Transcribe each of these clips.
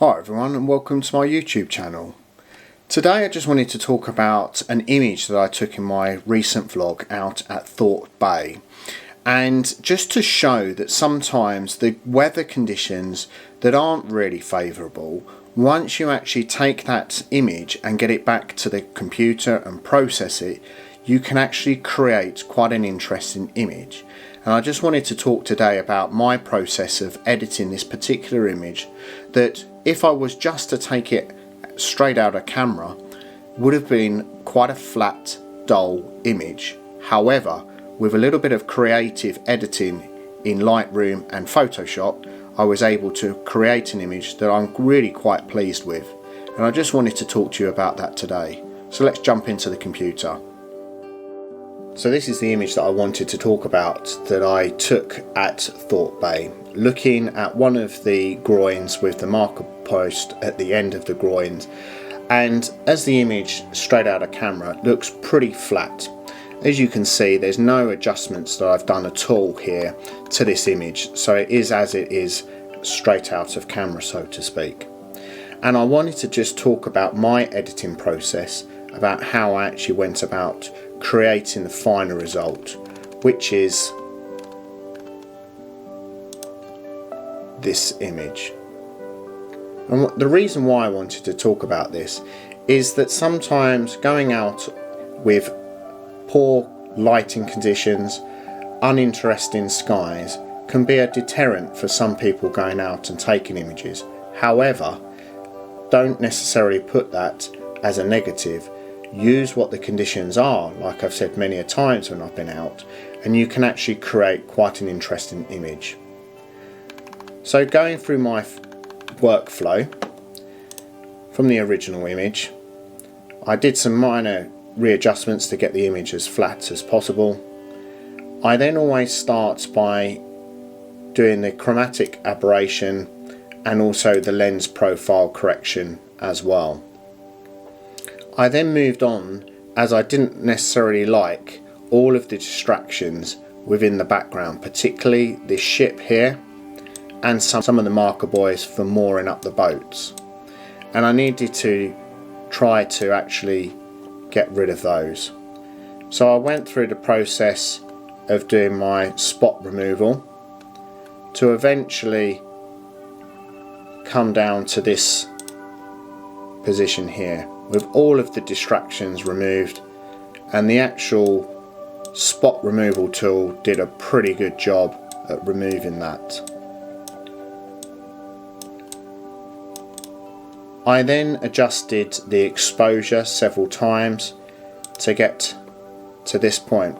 Hi everyone and welcome to my YouTube channel. Today I just wanted to talk about an image that I took in my recent vlog out at Thorpe Bay, and just to show that sometimes the weather conditions that aren't really favourable, once you actually take that image and get it back to the computer and process it, you can actually create quite an interesting image. And I just wanted to talk today about my process of editing this particular image that, if I was just to take it straight out of camera, would have been quite a flat, dull image. However, with a little bit of creative editing in Lightroom and Photoshop, I was able to create an image that I'm really quite pleased with. And I just wanted to talk to you about that today. So let's jump into the computer. So this is the image that I wanted to talk about that I took at Thorpe Bay, looking at one of the groins with the marker post at the end of the groins, and as the image straight out of camera looks pretty flat. As you can see, there's no adjustments that I've done at all here to this image, so it is as it is straight out of camera, so to speak. And I wanted to just talk about my editing process, about how I actually went about creating the final result, which is this image. And the reason why I wanted to talk about this is that sometimes going out with poor lighting conditions, uninteresting skies, can be a deterrent for some people going out and taking images. However, don't necessarily put that as a negative. Use what the conditions are, like I've said many a times when I've been out, and you can actually create quite an interesting image. So going through my workflow from the original image, I did some minor readjustments to get the image as flat as possible. I then always start by doing the chromatic aberration and also the lens profile correction as well. I then moved on, as I didn't necessarily like all of the distractions within the background, particularly this ship here and some of the marker buoys for mooring up the boats, and I needed to try to actually get rid of those. So I went through the process of doing my spot removal to eventually come down to this position here, with all of the distractions removed, and the actual spot removal tool did a pretty good job at removing that. I then adjusted the exposure several times to get to this point,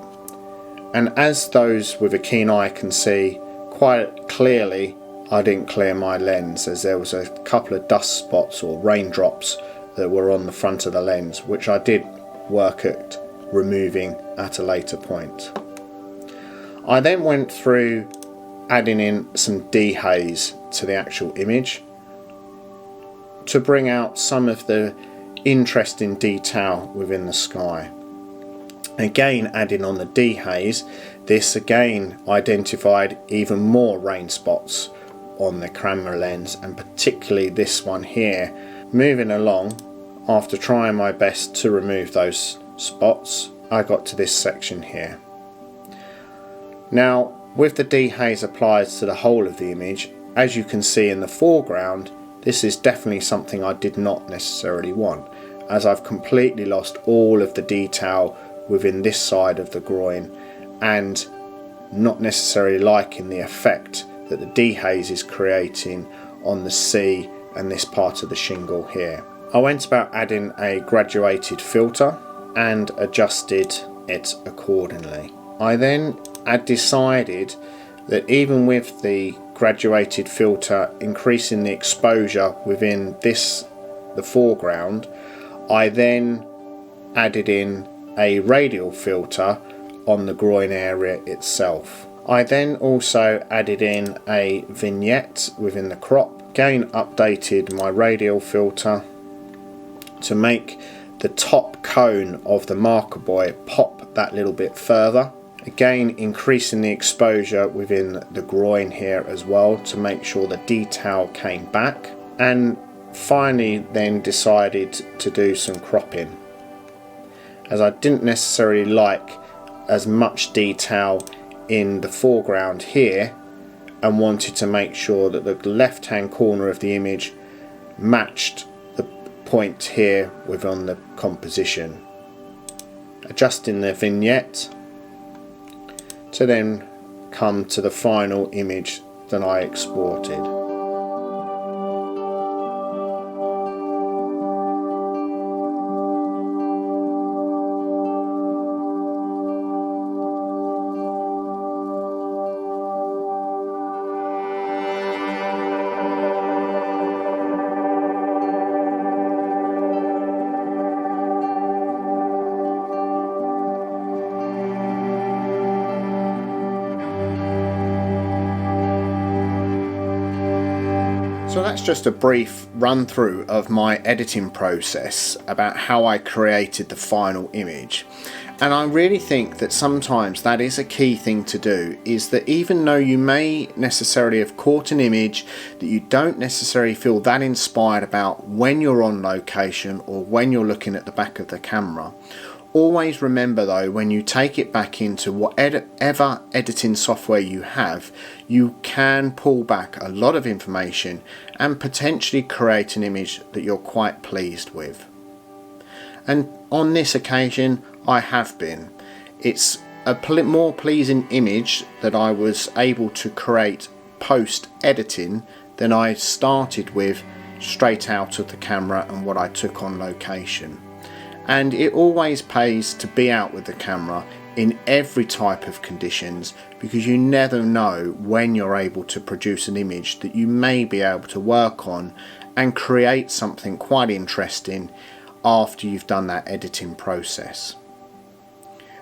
and as those with a keen eye can see quite clearly, I didn't clear my lens, as there was a couple of dust spots or raindrops that were on the front of the lens, which I did work at removing at a later point. I then went through adding in some dehaze to the actual image to bring out some of the interesting detail within the sky. Again, adding on the dehaze, this again identified even more rain spots on the camera lens, and particularly this one here. Moving along, after trying my best to remove those spots, I got to this section here. Now, with the dehaze applied to the whole of the image, as you can see in the foreground, this is definitely something I did not necessarily want, as I've completely lost all of the detail within this side of the groin, and not necessarily liking the effect that the dehaze is creating on the sea and this part of the shingle here. I went about adding a graduated filter and adjusted it accordingly. I then had decided that even with the graduated filter increasing the exposure within the foreground, I then added in a radial filter on the groin area itself. I then also added in a vignette within the crop. Again, updated my radial filter to make the top cone of the marker buoy pop that little bit further. Again, increasing the exposure within the groin here as well to make sure the detail came back. And finally then decided to do some cropping, as I didn't necessarily like as much detail in the foreground here, and wanted to make sure that the left hand corner of the image matched the point here within the composition. Adjusting the vignette to then come to the final image that I exported. So that's just a brief run through of my editing process about how I created the final image. And I really think that sometimes that is a key thing to do, is that even though you may necessarily have caught an image that you don't necessarily feel that inspired about when you're on location or when you're looking at the back of the camera, always remember though, when you take it back into whatever editing software you have, you can pull back a lot of information and potentially create an image that you're quite pleased with. And on this occasion I have been. It's a more pleasing image that I was able to create post editing than I started with straight out of the camera and what I took on location. And it always pays to be out with the camera in every type of conditions, because you never know when you're able to produce an image that you may be able to work on and create something quite interesting after you've done that editing process.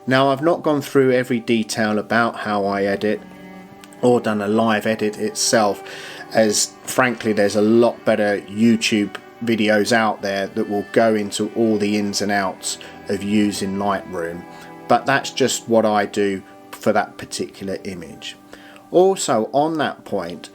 Now, I've not gone through every detail about how I edit or done a live edit itself, as frankly there's a lot better YouTube videos out there that will go into all the ins and outs of using Lightroom, but that's just what I do for that particular image. Also, on that point,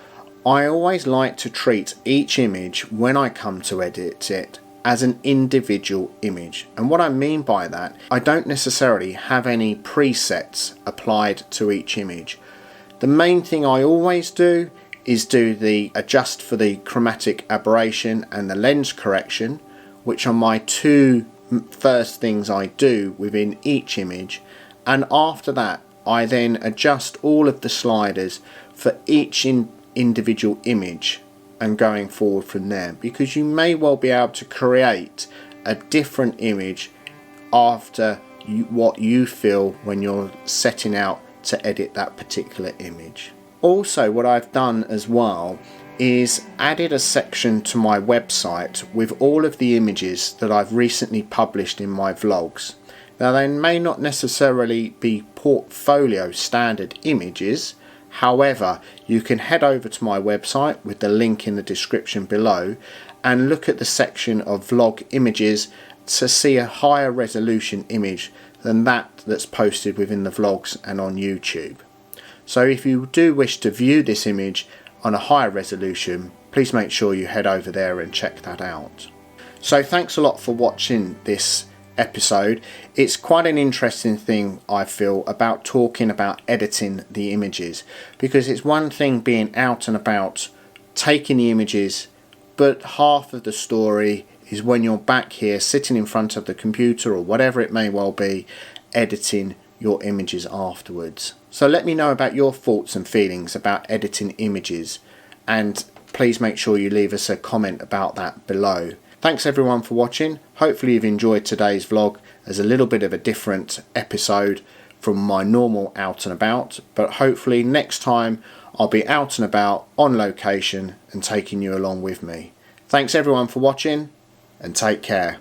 I always like to treat each image when I come to edit it as an individual image. And what I mean by that, I don't necessarily have any presets applied to each image. The main thing I always do is do the adjust for the chromatic aberration and the lens correction, which are my two first things I do within each image, and after that I then adjust all of the sliders for each individual image and going forward from there, because you may well be able to create a different image after what you feel when you're setting out to edit that particular image. Also, what I've done as well is added a section to my website with all of the images that I've recently published in my vlogs. Now, they may not necessarily be portfolio standard images, however you can head over to my website with the link in the description below and look at the section of vlog images to see a higher resolution image than that's posted within the vlogs and on YouTube. So if you do wish to view this image on a higher resolution, please make sure you head over there and check that out. So thanks a lot for watching this episode. It's quite an interesting thing, I feel, about talking about editing the images, because it's one thing being out and about taking the images, but half of the story is when you're back here sitting in front of the computer or whatever it may well be, editing your images afterwards. So let me know about your thoughts and feelings about editing images, and please make sure you leave us a comment about that below. Thanks everyone for watching. Hopefully you've enjoyed today's vlog as a little bit of a different episode from my normal out and about, but hopefully next time I'll be out and about on location and taking you along with me. Thanks everyone for watching, and take care.